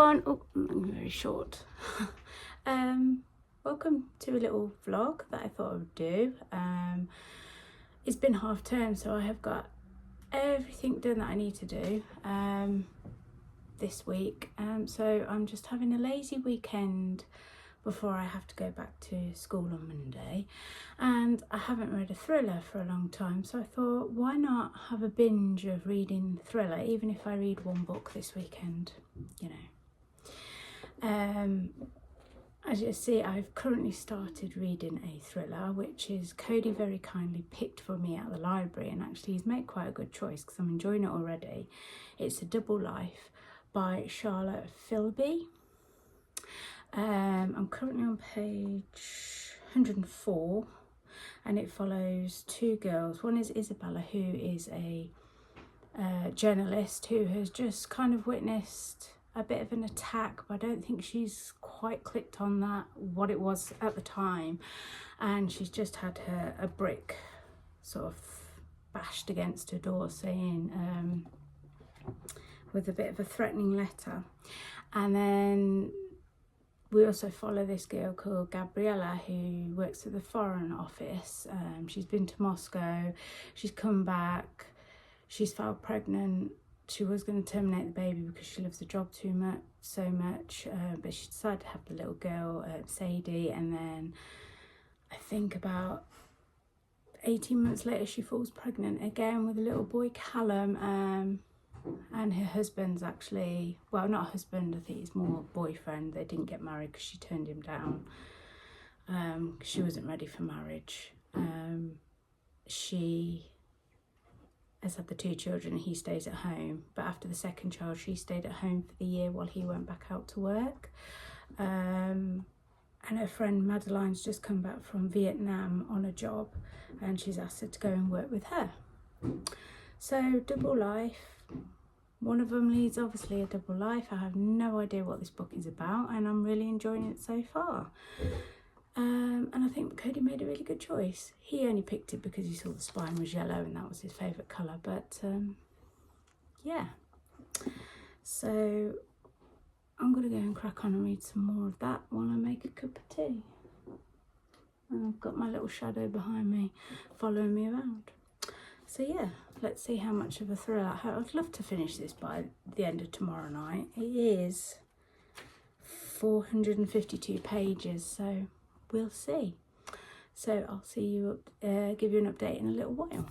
everyone. Oh, very short. Welcome to a little vlog that I thought I would do. It's been half term, so I have got everything done that I need to do this week. So I'm just having a lazy weekend before I have to go back to school on Monday, and I haven't read a thriller for a long time, so I thought, why not have a binge of reading thriller, even if I read one book this weekend, you know. As you see, I've currently started reading a thriller, which is Cody very kindly picked for me at the library, and actually he's made quite a good choice because I'm enjoying it already. It's A Double Life by Charlotte Philby. I'm currently on page 104, and it follows two girls. One is Isabella, who is a journalist who has just kind of witnessed a bit of an attack, but I don't think she's quite clicked on that, what it was at the time, and she's just had a brick sort of bashed against her door saying, with a bit of a threatening letter. And then we also follow this girl called Gabriella, who works at the Foreign Office. She's been to Moscow, she's come back, she's fell pregnant. She was going to terminate the baby because she loves the job so much, but she decided to have the little girl, Sadie, and then I think about 18 months later she falls pregnant again with a little boy, Callum, and her husband's actually, well, not husband, I think it's more boyfriend. They didn't get married because she turned him down, because she wasn't ready for marriage. She has had the two children and he stays at home, but after the second child she stayed at home for the year while he went back out to work. And her friend Madeline's just come back from Vietnam on a job, and she's asked her to go and work with her. So double life, one of them leads obviously a double life. I have no idea what this book is about, and I'm really enjoying it so far. And I think Cody made a really good choice. He only picked it because he saw the spine was yellow and that was his favourite colour, but yeah. So I'm going to go and crack on and read some more of that while I make a cup of tea. And I've got my little shadow behind me following me around. So yeah, let's see how much of a thriller. I'd love to finish this by the end of tomorrow night. It is 452 pages, so we'll see. So I'll see you, give you an update in a little while.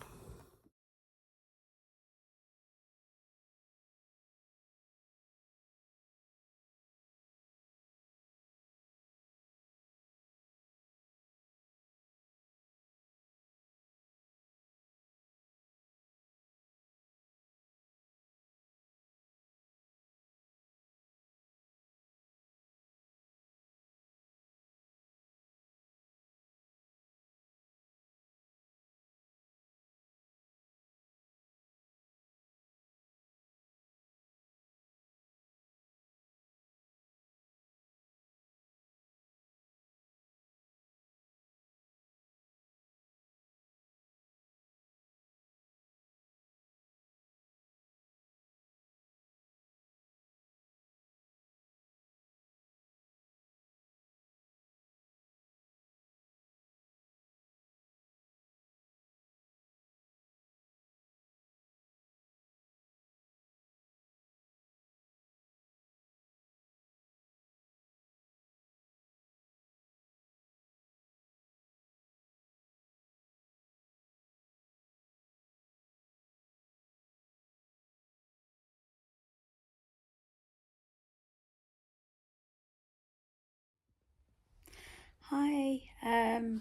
Hi,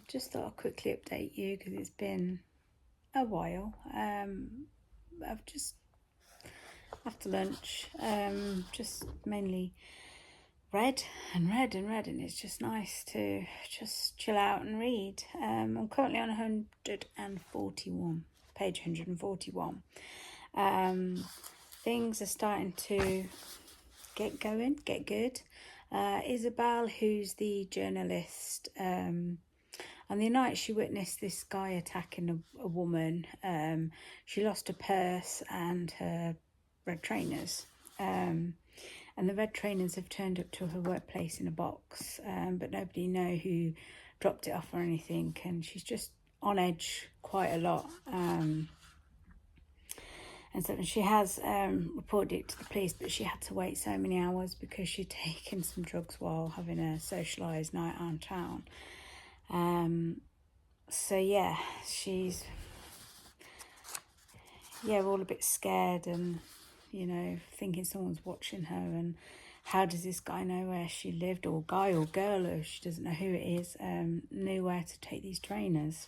just thought I'd quickly update you because it's been a while. I've just, after lunch, just mainly read, and it's just nice to just chill out and read. I'm currently on 141, page 141. Things are starting to get good. Isabel, who's the journalist, on the night she witnessed this guy attacking a woman, she lost her purse and her red trainers, and and the red trainers have turned up to her workplace in a box, but nobody know who dropped it off or anything, and she's just on edge quite a lot. And so she has reported it to the police, but she had to wait so many hours because she'd taken some drugs while having a socialised night out in town. So yeah, she's all a bit scared and, you know, thinking someone's watching her, and how does this guy know where she lived, or guy or girl, or she doesn't know who it is, knew where to take these trainers.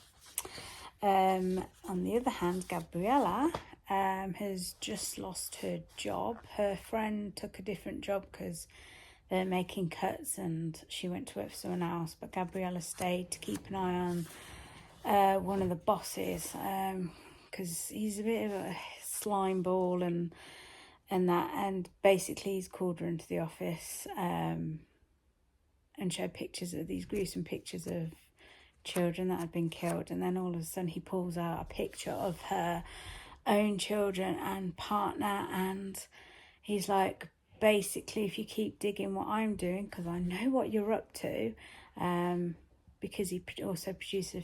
On the other hand, Gabriella has just lost her job. Her friend took a different job because they're making cuts and she went to work for someone else, but Gabriella stayed to keep an eye on one of the bosses, because he's a bit of a slime ball and that, and basically he's called her into the office and showed pictures of these gruesome pictures of children that had been killed, and then all of a sudden he pulls out a picture of her own children and partner, and he's like, basically, if you keep digging what I'm doing, because I know what you're up to, because he also produced a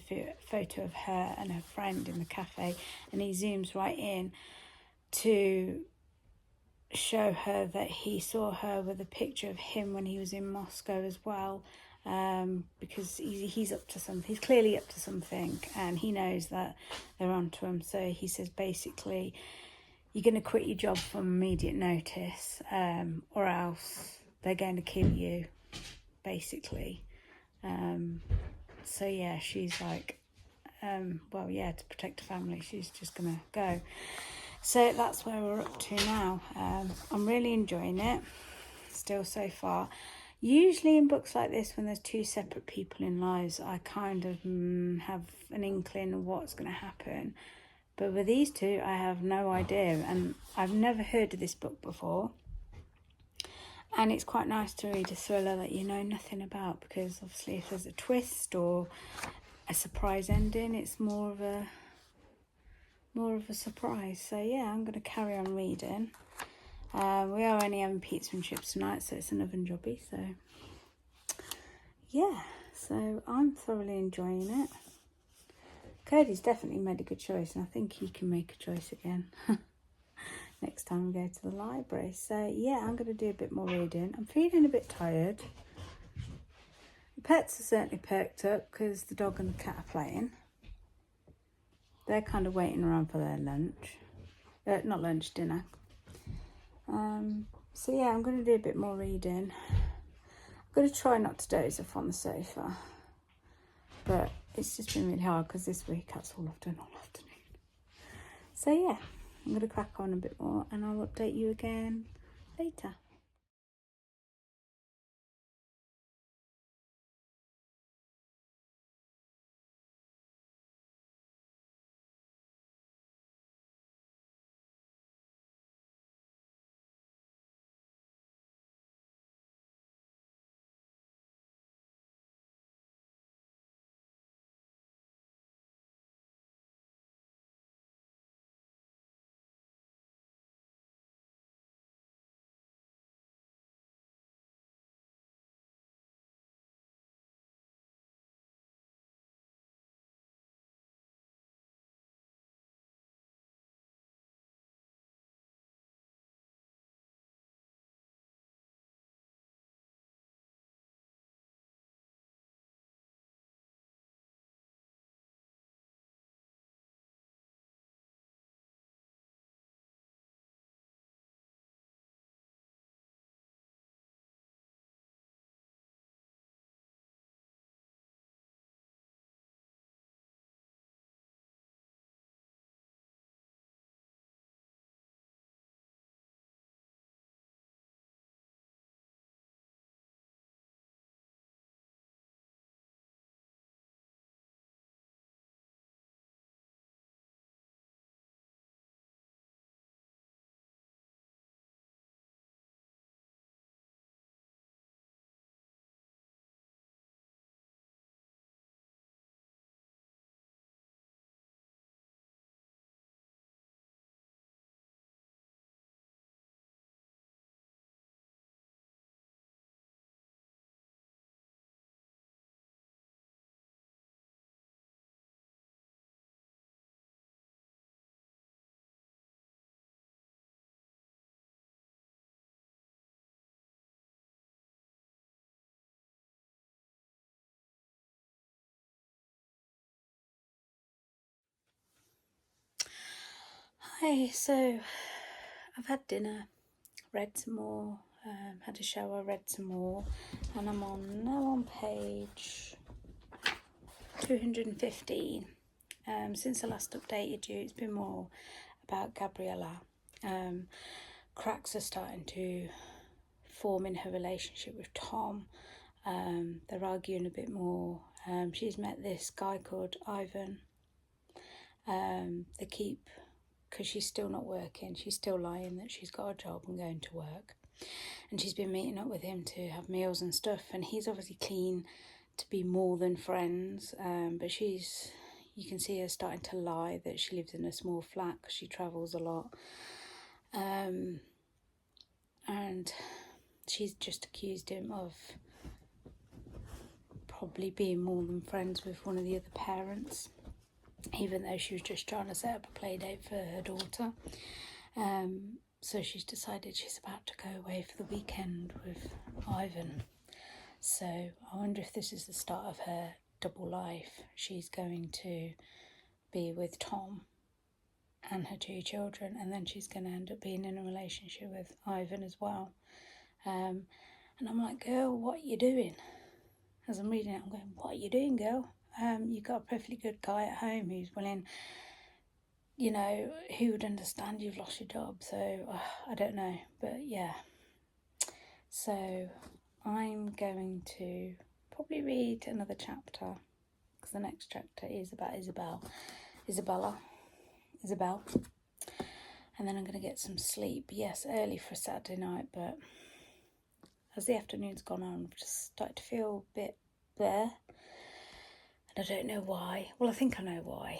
photo of her and her friend in the cafe, and he zooms right in to show her that he saw her with a picture of him when he was in Moscow as well, because he's up to something. He's clearly up to something, and he knows that they're onto him. So he says, basically, you're going to quit your job from immediate notice, or else they're going to kill you, basically. So yeah, she's like, to protect the family, she's just going to go. So that's where we're up to now. I'm really enjoying it still so far. Usually in books like this, when there's two separate people in lives, I kind of have an inkling of what's going to happen. But with these two, I have no idea. And I've never heard of this book before. And it's quite nice to read a thriller that you know nothing about, because obviously if there's a twist or a surprise ending, it's more of a surprise. So yeah, I'm going to carry on reading. We are only having pizza and chips tonight, so it's an oven jobby. So yeah, so I'm thoroughly enjoying it. Cody's definitely made a good choice, and I think he can make a choice again next time we go to the library. So yeah, I'm going to do a bit more reading. I'm feeling a bit tired. The pets are certainly perked up because the dog and the cat are playing. They're kind of waiting around for their lunch. Not lunch, dinner. So yeah, I'm going to do a bit more reading. I'm going to try not to doze off on the sofa. But it's just been really hard because this week that's all I've done all afternoon. So yeah, I'm going to crack on a bit more and I'll update you again later. Hi, so I've had dinner, read some more, had a shower, read some more, and I'm now on page 215. Since I last updated you, it's been more about Gabriella. Cracks are starting to form in her relationship with Tom. They're arguing a bit more. She's met this guy called Ivan. They keep, because she's still not working, she's still lying that she's got a job and going to work. And she's been meeting up with him to have meals and stuff. And he's obviously keen to be more than friends. But you can see her starting to lie that she lives in a small flat because she travels a lot. And she's just accused him of probably being more than friends with one of the other parents, even though she was just trying to set up a play date for her daughter. So she's decided she's about to go away for the weekend with Ivan. So I wonder if this is the start of her double life. She's going to be with Tom and her 2 children, and then she's going to end up being in a relationship with Ivan as well. And I'm like, girl, what are you doing? As I'm reading it, I'm going, what are you doing, girl? You've got a perfectly good guy at home who's willing, who would understand you've lost your job. So I don't know, but yeah. So I'm going to probably read another chapter, because the next chapter is about Isabel, and then I'm going to get some sleep. Yes, early for a Saturday night, but as the afternoon's gone on, I've just started to feel a bit there, and I don't know why. Well, I think I know why.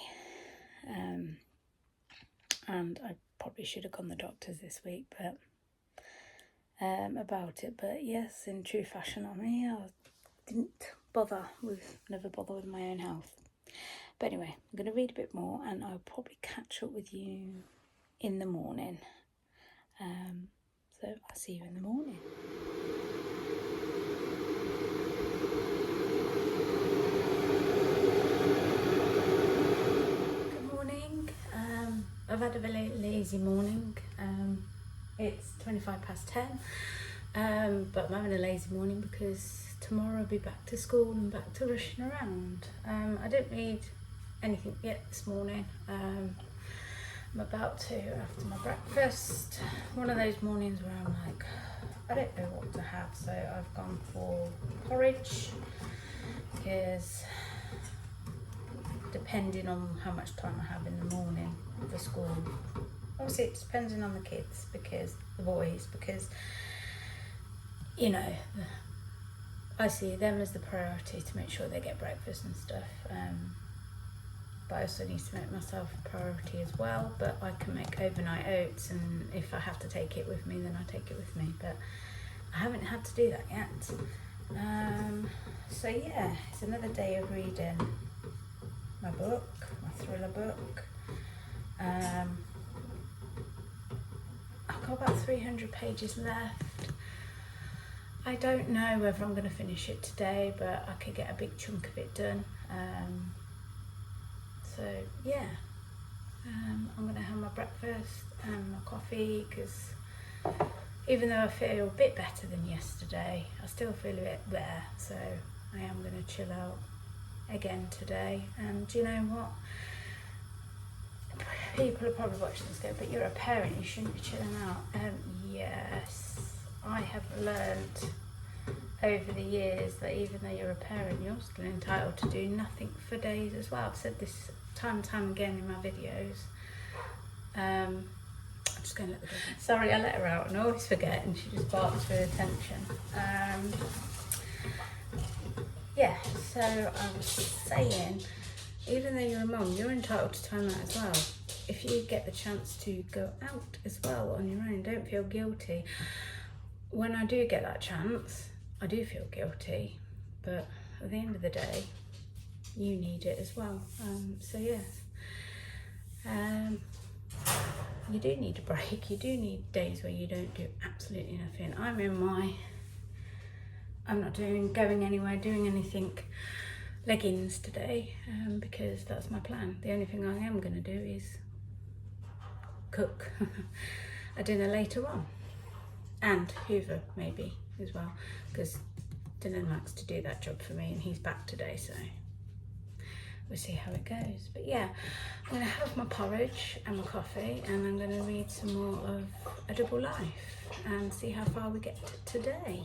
And I probably should have gone to the doctors this week, but about it. But yes, in true fashion on me, I never bother with my own health. But anyway, I'm going to read a bit more, and I'll probably catch up with you in the morning. So I'll see you in the morning. Good morning. I've had a very lazy morning. It's 10:25, but I'm having a lazy morning because tomorrow I'll be back to school and back to rushing around. I didn't read anything yet this morning. I'm about to after my breakfast. One of those mornings where I'm like, I don't know what to have, so I've gone for porridge, because depending on how much time I have in the morning for school, obviously it's depending on the kids, because the boys, because I see them as the priority to make sure they get breakfast and stuff. But I also need to make myself a priority as well. But I can make overnight oats, and if I have to take it with me, then I take it with me. But I haven't had to do that yet. So yeah, it's another day of reading my book, my thriller book. I've got about 300 pages left. I don't know whether I'm going to finish it today, but I could get a big chunk of it done. So yeah, I'm going to have my breakfast and my coffee, because even though I feel a bit better than yesterday, I still feel a bit there. So I am going to chill out again today. And do you know what? People are probably watching this go, but you're a parent, you shouldn't be chilling out. Yes, I have learned over the years that even though you're a parent, you're still entitled to do nothing for days as well. I've said this time and time again in my videos. I'm just going to let the dog out. Sorry, I let her out and I always forget, and she just barks for attention. Yeah, so I was saying, even though you're a mum, you're entitled to time out as well. If you get the chance to go out as well on your own, don't feel guilty. When I do get that chance, I do feel guilty, but at the end of the day, you need it as well. So yes, you do need a break. You do need days where you don't do absolutely nothing. I'm not going anywhere, doing anything leggings today, because that's my plan. The only thing I am going to do is cook a dinner later on, and hoover maybe as well, because Dylan likes to do that job for me and he's back today, so we'll see how it goes. But yeah, I'm going to have my porridge and my coffee, and I'm going to read some more of A Double Life and see how far we get today.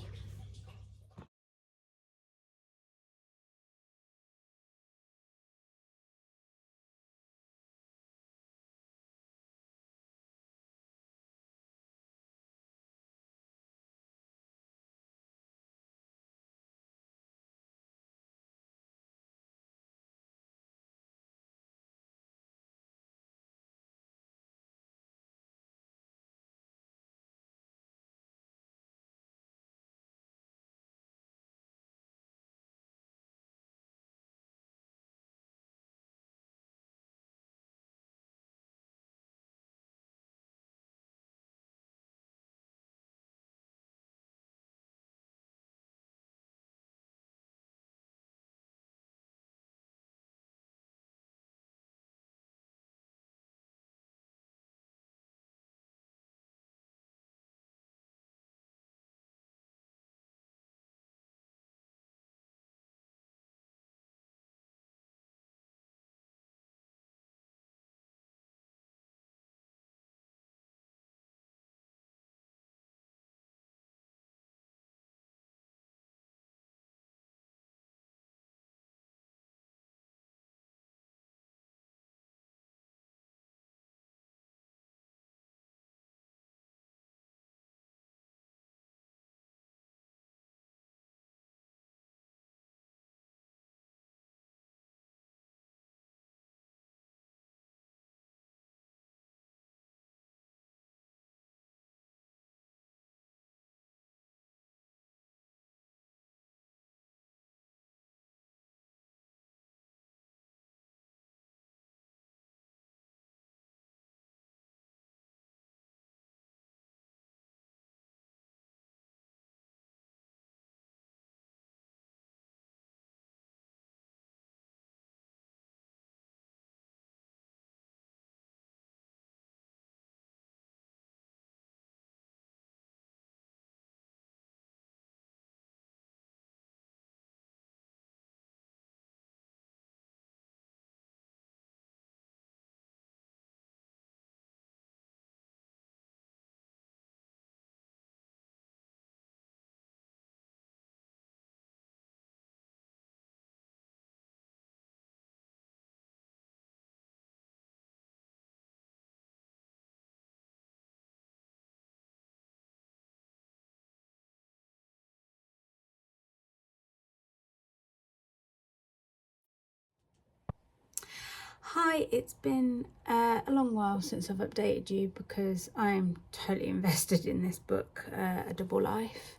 Hi, it's been a long while since I've updated you because I'm totally invested in this book, A Double Life.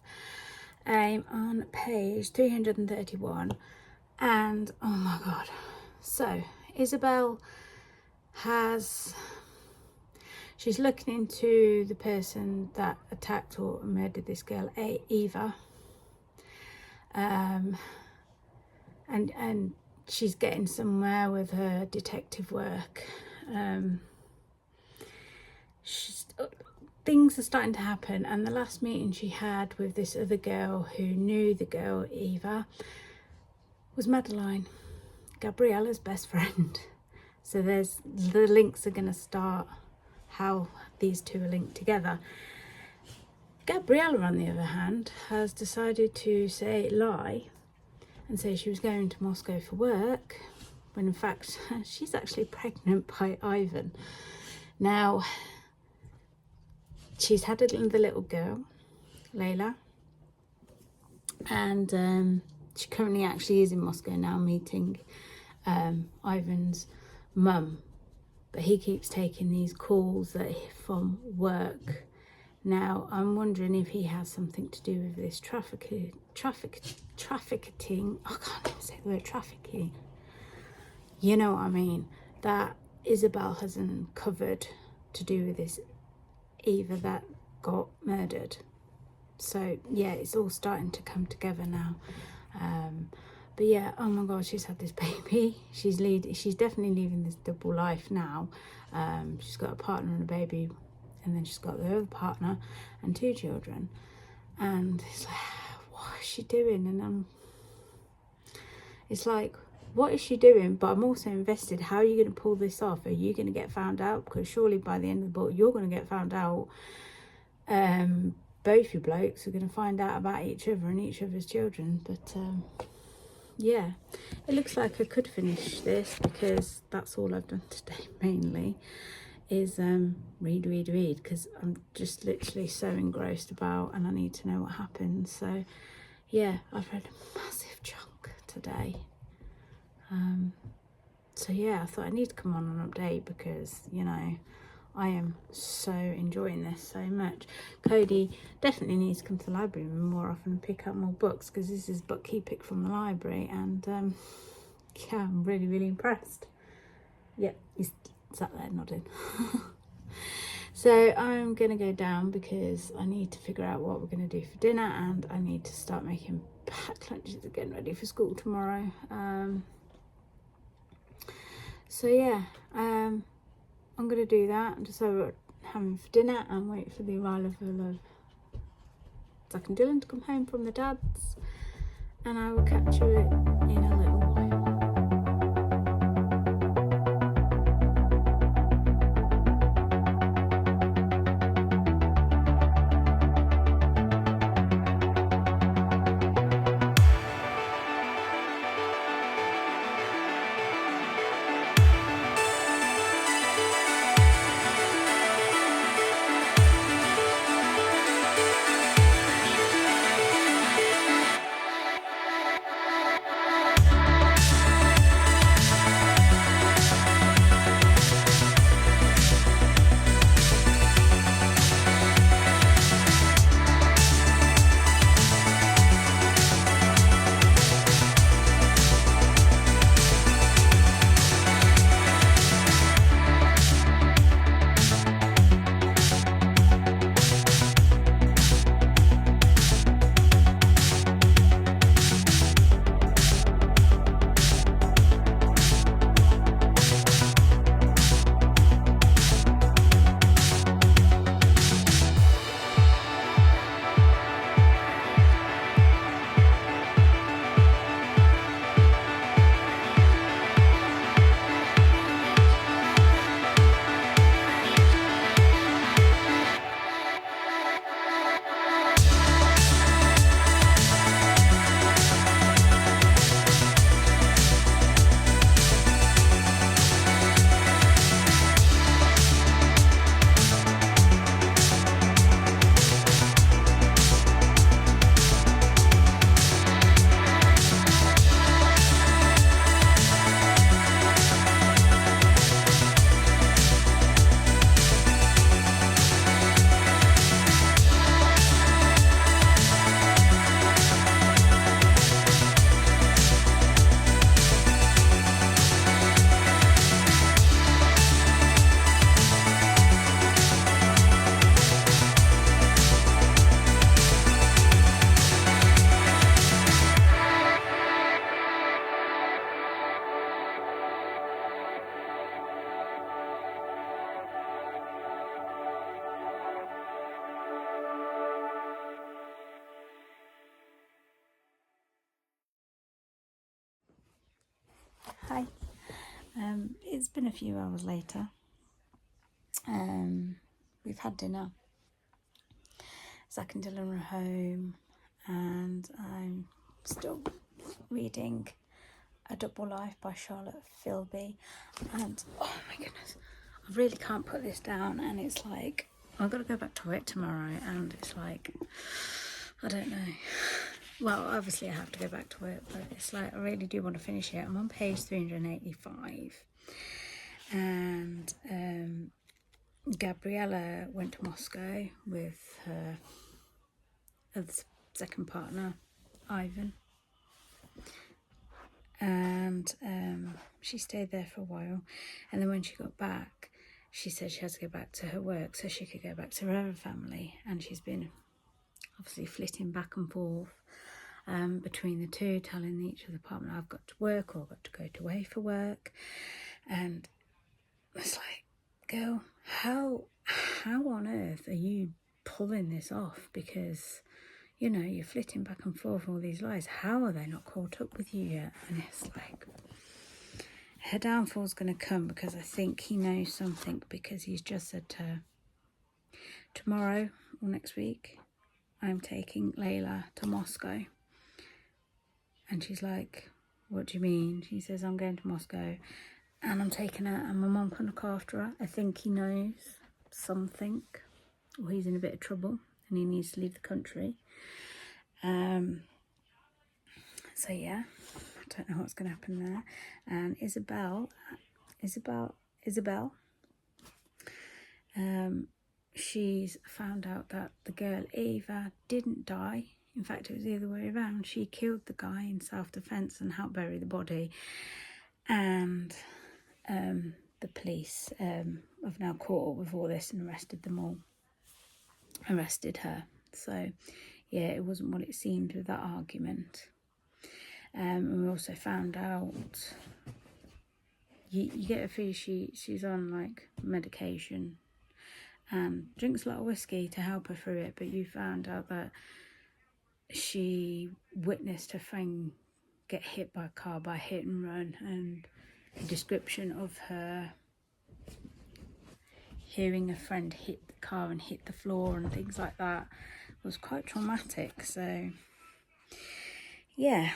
I'm on page 331 and oh my god. So Isabel she's looking into the person that attacked or murdered this girl, Eva. And she's getting somewhere with her detective work. Things are starting to happen, and the last meeting she had with this other girl who knew the girl Eva was Madeline, Gabriella's best friend. So the links are going to start, how these two are linked together. Gabriella, on the other hand, has decided to lie and say she was going to Moscow for work, when in fact she's actually pregnant by Ivan. Now, she's had the little girl, Layla, and she currently actually is in Moscow now meeting Ivan's mum, but he keeps taking these calls from work. Now, I'm wondering if he has something to do with this trafficking. I can't even say the word trafficking. You know what I mean? That Isabel has uncovered to do with this Eva that got murdered. So yeah, it's all starting to come together now. But yeah, oh my god, she's had this baby. She's definitely leaving this double life now. She's got a partner and a baby, and then she's got the other partner and 2 children. And it's like, what is she doing? And it's like, what is she doing? But I'm also invested. How are you going to pull this off? Are you going to get found out? Because surely by the end of the book, you're going to get found out. Both you blokes are going to find out about each other and each other's children. But yeah, it looks like I could finish this, because that's all I've done today mainly is read, because I'm just literally so engrossed about, and I need to know what happens. So yeah, I've read a massive chunk today. So yeah, I thought I need to come on and update, because, you know, I am so enjoying this so much. Cody definitely needs to come to the library more often and pick up more books, because this is a book he picked from the library, and yeah, I'm really impressed. Yeah, he's sat there nodding. So I'm gonna go down, because I need to figure out what we're gonna do for dinner, and I need to start making packed lunches again, ready for school tomorrow. So yeah, I'm gonna do that, just so we're having for dinner, and wait for the arrival of Zach and Dylan to come home from the dad's, and I will catch you in a little while. Hi. It's been a few hours later. We've had dinner. Zach and Dylan are home, and I'm still reading A Double Life by Charlotte Philby. And oh my goodness, I really can't put this down. And it's like, I've got to go back to work tomorrow, and it's like, I don't know. Well, obviously I have to go back to work, but it's like, I really do want to finish it. I'm on page 385. And Gabriella went to Moscow with her second partner, Ivan. And she stayed there for a while. And then when she got back, she said she had to go back to her work so she could go back to her other family. And she's been obviously flitting back and forth. between the two, telling each of the partner I've got to work or I've got to go away for work. And it's like, girl, how on earth are you pulling this off? Because, you know, you're flitting back and forth all these lies. How are they not caught up with you yet? And it's like, her downfall's going to come, because I think he knows something, because he's just said to her, tomorrow or next week, I'm taking Layla to Moscow. And she's like, what do you mean? She says, I'm going to Moscow and I'm taking her and my mum can look after her. I think he knows something, or he's in a bit of trouble and he needs to leave the country. So yeah, I don't know what's going to happen there. And Isabel, she's found out that the girl Eva didn't die. In fact, it was the other way around. She killed the guy in self-defense and helped bury the body. And the police have now caught up with all this and arrested her. So yeah, it wasn't what it seemed with that argument. And we also found out, you get a feel she's on like medication and drinks a lot of whiskey to help her through it, but you found out that she witnessed her friend get hit by a car by hit and run, and the description of her hearing a friend hit the car and hit the floor and things like that was quite traumatic. So yeah,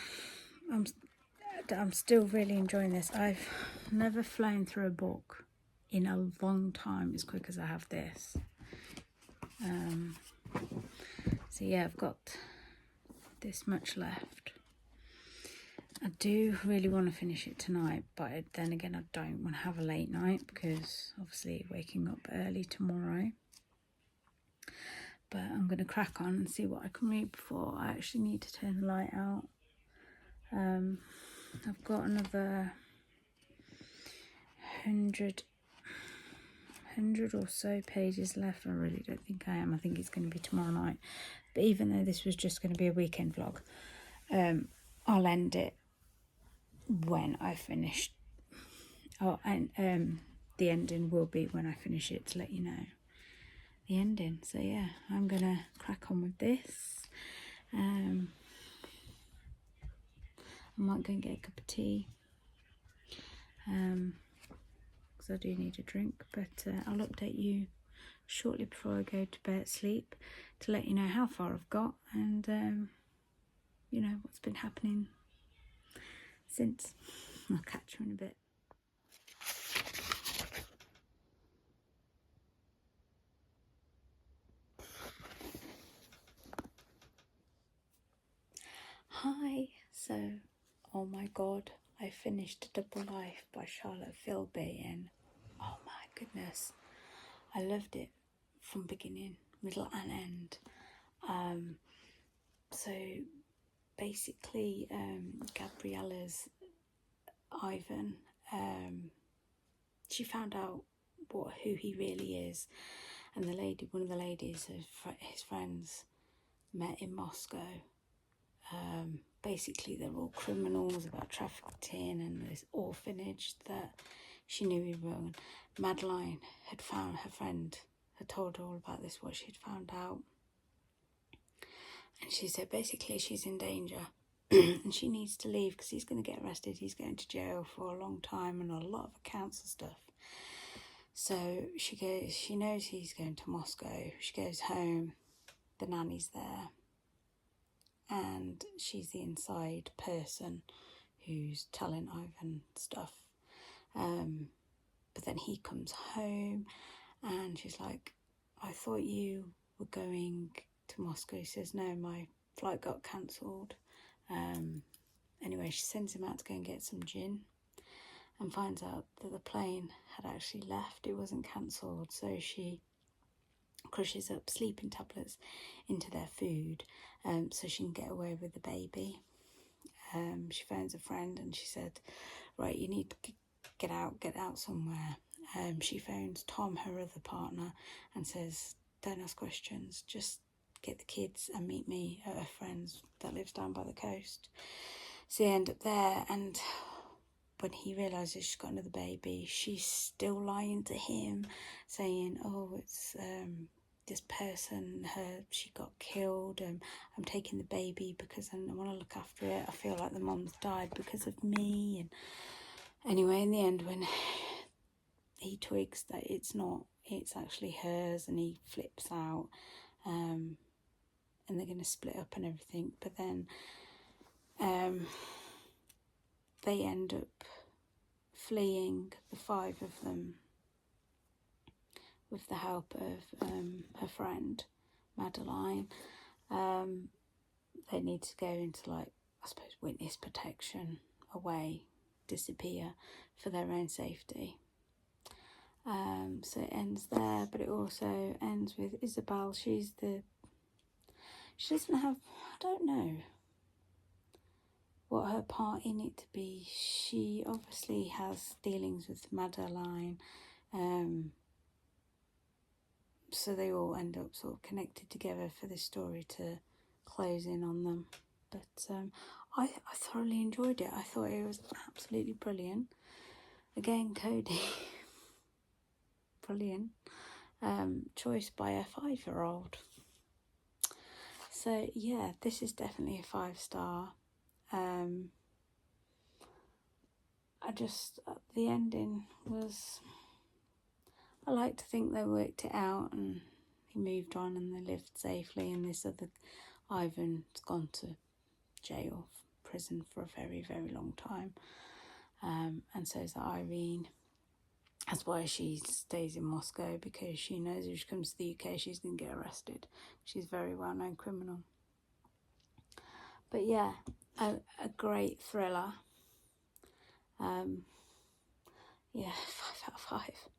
I'm still really enjoying this. I've never flown through a book in a long time as quick as I have this. So yeah, I've got this much left. I do really want to finish it tonight, but then again, I don't want to have a late night because obviously waking up early tomorrow. But I'm going to crack on and see what I can read before I actually need to turn the light out. I've got another 100 or so pages left. I really don't think I am. I think it's going to be tomorrow night. But even though this was just going to be a weekend vlog, I'll end it when I finish. Oh, and the ending will be when I finish it, to let you know the ending. So yeah, I'm going to crack on with this. I might go and get a cup of tea. Because I do need a drink, but I'll update you shortly before I go to bed, sleep, to let you know how far I've got and you know, what's been happening since. I'll catch you in a bit. Hi. So, oh my god, I finished Double Life by Charlotte Philby, and oh my goodness, I loved it from beginning, middle and end. So basically, Gabriella's Ivan, she found out who he really is, and one of the ladies, his friends, met in Moscow. Basically, they're all criminals about trafficking and this orphanage that she knew he run. Madeline had found, her friend had told her all about this, what she'd found out. And she said basically she's in danger and she needs to leave because he's going to get arrested. He's going to jail for a long time and a lot of accounts and stuff. So she knows he's going to Moscow. She goes home. The nanny's there. And she's the inside person who's telling Ivan stuff. But then he comes home and she's like, I thought you were going to Moscow. He says, no, my flight got cancelled. Anyway, she sends him out to go and get some gin and finds out that the plane had actually left. It wasn't cancelled. So she crushes up sleeping tablets into their food so she can get away with the baby. She phones a friend and she said, right, you need to get out somewhere. She phones Tom, her other partner, and says, don't ask questions, just get the kids and meet me at a friend's that lives down by the coast. So they end up there, and when he realises she's got another baby, she's still lying to him, saying, oh, it's this person, she got killed, I'm taking the baby because I want to look after it, I feel like the mom's died because of me. And anyway, in the end, when he twigs that it's not, it's actually hers, and he flips out, and they're going to split up and everything. But then they end up fleeing, the 5 of them, with the help of her friend Madeline. They need to go into, like, I suppose, witness protection, away, disappear for their own safety. So it ends there, but it also ends with Isabel. She doesn't have, I don't know what her part in it to be. She obviously has dealings with Madeline, so they all end up sort of connected together for this story to close in on them. But I thoroughly enjoyed it. I thought it was absolutely brilliant. Again, Cody, brilliant. Choice by a 5-year-old. So yeah, this is definitely a 5-star. The ending was, I like to think they worked it out and he moved on and they lived safely, and this other Ivan's gone to jail, prison for a very, very long time. And so is Irene. That's why she stays in Moscow, because she knows if she comes to the UK she's going to get arrested. She's a very well-known criminal. But yeah, a great thriller. Yeah, 5 out of 5.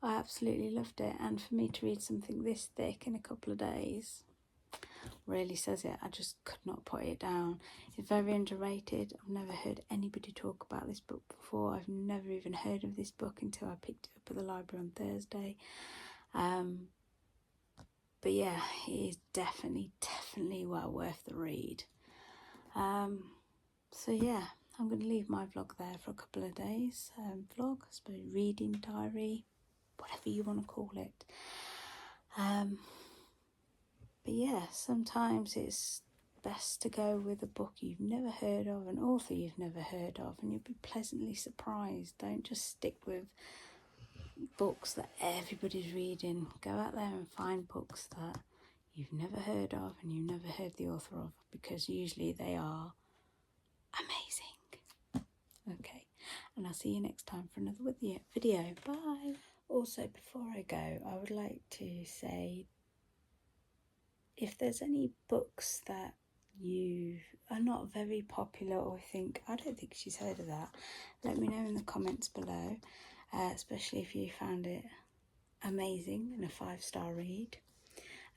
I absolutely loved it, and for me to read something this thick in a couple of days really says it. I just could not put it down. It's very underrated. I've never heard anybody talk about this book before. I've never even heard of this book until I picked it up at the library on Thursday. But yeah, it is definitely well worth the read. So yeah, I'm going to leave my vlog there for a couple of days. Vlog, I suppose, reading diary, whatever you want to call it. But yeah, sometimes it's best to go with a book you've never heard of, an author you've never heard of, and you'll be pleasantly surprised. Don't just stick with books that everybody's reading. Go out there and find books that you've never heard of and you've never heard the author of, because usually they are amazing. Okay, and I'll see you next time for another video. Bye. Also, before I go, I would like to say, if there's any books that you are not very popular or think, I don't think she's heard of that, let me know in the comments below, especially if you found it amazing and a 5-star read.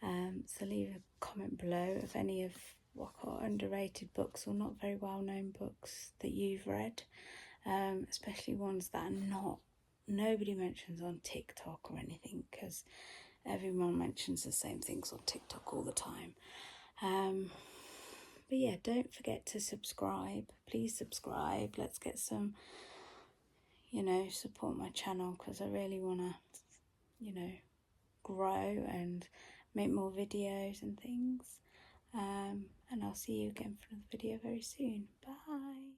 So leave a comment below of any of what are underrated books or not very well known books that you've read, especially ones that are nobody mentions on TikTok or anything, because everyone mentions the same things on TikTok all the time. But yeah, don't forget to subscribe. Please subscribe. Let's get some, support my channel, because I really want to, grow and make more videos and things. And I'll see you again for another video very soon. Bye.